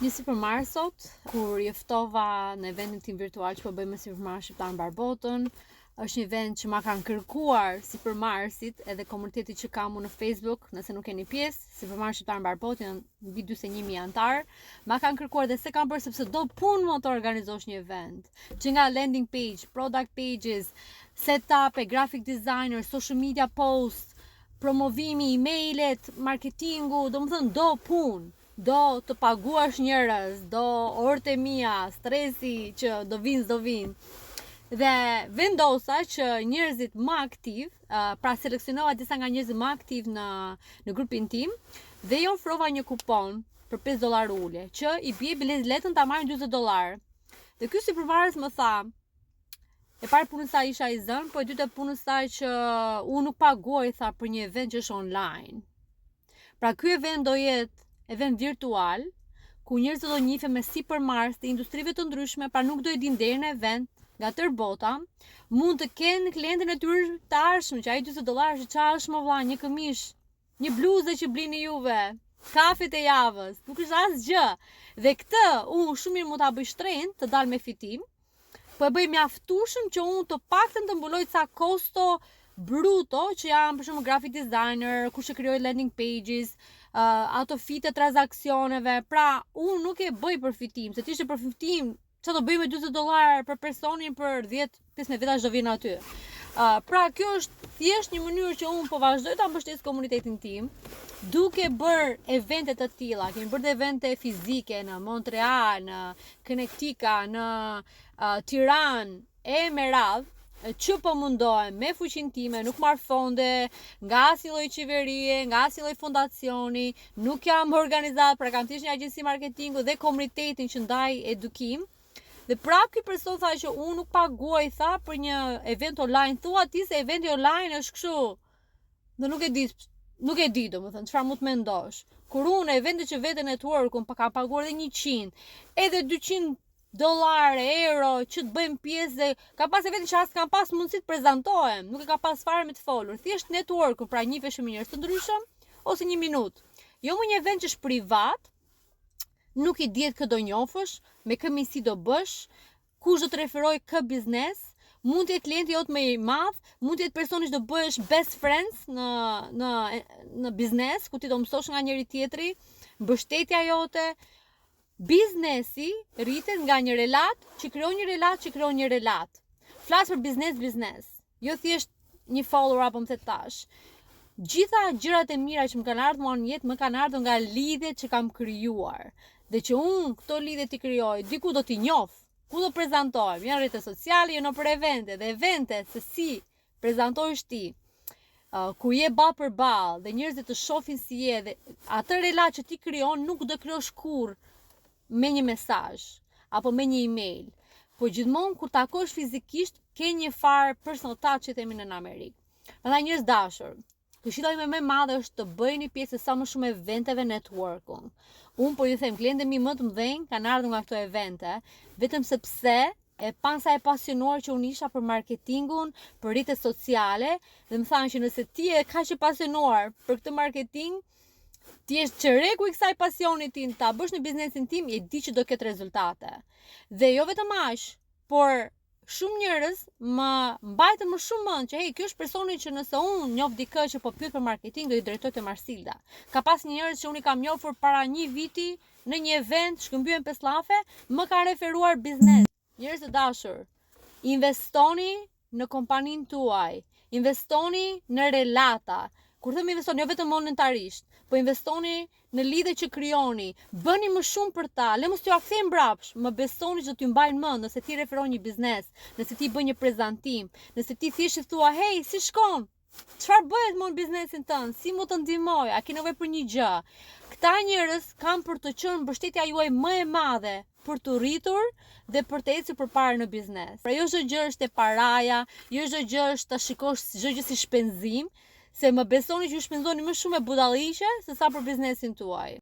Një sipërmarrë sot, kur jeftova në eventin tim virtual që po bëjmë me sipërmarrë shqiptar mbar botën. Është një event që ma kanë kërkuar sipërmarrësit edhe komuniteti që kam unë në Facebook, nëse nuk keni pjesë, sipërmarrë shqiptar mbar botën, janë mbi 41.000 anëtar. Ma kanë kërkuar dhe se kam bërë sepse do punë më të organizosh një event. Që nga landing page, product pages, setup, graphic designer, social media post, promovimi, emailet, marketingu, domethënë do punë. Do të paguash njerëz, do orët e mia, stresi që do vinë. Dhe vendosa që njerëzit më aktiv, pra seleksionova disa nga njerëzit më aktiv në grupin tim dhe i ofrova një kupon për $5 ulje, që i bie biletën ta marrin $40. Dhe ky sipërmarrës më tha, e parë punës sa isha i zënë, po e dytë punës sa që unë nuk paguaj tha për një event që është online. Pra ky event do jetë event virtual, ku njerëzit do njihen me sipërmarrës të industrive të ndryshme, pra nuk do i din deri në event nga tërë bota, mund të kenë klientën e tyre të arshëm, që ai $40 që është më vlla, një këmishë, një bluzë që blini juve, kafet e javës, nuk është asgjë. Dhe këtë unë shumë mirë mund ta bëj shtrenjtë të dalë me fitim, po e bëj mjaftueshëm që unë të paktën të mbuloj ca kosto bruto që janë për shembull graphic designer, kush e krijoi landing pages, ato fitë transaksioneve. Pra unë nuk e bëj për fitim, se të ishte për fitim, çfarë do bëj me $40 për personin për 10-15 veta që do vinë aty. Pra kjo është thjesht një mënyrë që unë po vazhdoj ta mbështes komunitetin tim, duke bërë evente të tilla. Kemi bërë evente fizike në Montreal, në Connecticut, në Tiranë e me radhë, që po mundohem me fuqinë time, nuk marr fonde nga asnjë lloj qeverie, nga asnjë lloj fondacioni, nuk jam organizat, pra kam thjesht një agjenci marketingu dhe komunitetin që ndaj edukim. Dhe prapë ky person tha që unë nuk paguaj tha për një event online. Thua ti se eventi online është kështu. Dhe nuk e di domethënë çfarë mund të mendosh. Kur unë eventet që vete network-un pa ka paguar edhe 100, edhe $200, euro që të bëjmë pjesë dhe ka pas evente që as kam pas mundësi të prezantohem, nuk e ka pas fare me të folur. Thjesht network-un, pra njiheshëm me njerëz të ndryshëm ose 1 minutë. Jo më një event që është privat, nuk i dihet kë do njofësh, me kë misi do bësh, kush do të referoj kë biznes, mund të jetë klienti jot më i madh, mund të jetë personi që do bëhesh best friends në biznes, ku ti do mësosh nga njëri tjetri, mbështetja jote. Biznesi rritet nga një relat që krijon një relat. Flas për biznes. Jo thjesht një follow up, më the tash. Gjitha gjërat e mira që më kanë ardhur mua në jetë, më kanë ardhur nga lidhjet që kam krijuar. Dhe që unë këto lidhje t'i krijoj, diku do t'i njoh, ku do prezantohem, janë rrjete sociale, janë për evente, dhe evente se si prezantohesh ti, ku je ball për ball, dhe njerëzit të shohin si je, dhe atë relat që ti krijon nuk do krijosh kurrë me një mesazh apo me një email, po gjithmonë kur takosh fizikisht ke një farë personal touch që themi në Amerikë. Prandaj njerëz dashur, këshilla ime më e madhe është të bëjeni pjesë sa më shumë eventeve networking. Unë po ju them, klientët mi më të mëdhenj kanë ardhur nga këto evente, vetëm sepse e pansa e pasionuar që unë isha për marketingun, për rrjetet sociale, dhe më thanë që nëse ti e kaq e pasionuar për këtë marketing, ti je çereku i kësaj pasioni tim, ta bësh në biznesin tim, e di që do ketë rezultate. Dhe jo vetëm aq, por shumë njerëz më mbajtën më shumë mend që ky është personi që nëse unë njoh dikë që po pyet për marketing, do i drejtoj te Marsilda. Ka pas një njerëz që unë i kam njohur para 1 viti në një event, shkëmbyen 5 llafe, më ka referuar biznes. Njerëz të dashur, investoni në kompaninë tuaj, investoni në relata. Kur them investoni, jo vetëm monetarisht, po investoni në lidhje që krijoni, bëni më shumë për ta, le mos t'ju kthejmë mbrapsht, më besoni që do t'ju mbajnë mend nëse ti referon një biznes, nëse ti bën një prezantim, nëse ti thjesht thua, "Hey, si shkon? Çfarë bëhet më në biznesin tënd? Si mund të ndihmoj? A ke nevojë për një gjë?" Këta njerëz kanë për të qenë mbështetja juaj më e madhe për të rritur dhe për të ecur përpara në biznes. Pra jo çdo gjë është e paraja, jo çdo gjë është ta shikosh çdo gjë si shpenzim, se më besoni që ju shpenzoni më shumë me budalliqe se sa për biznesin tuaj.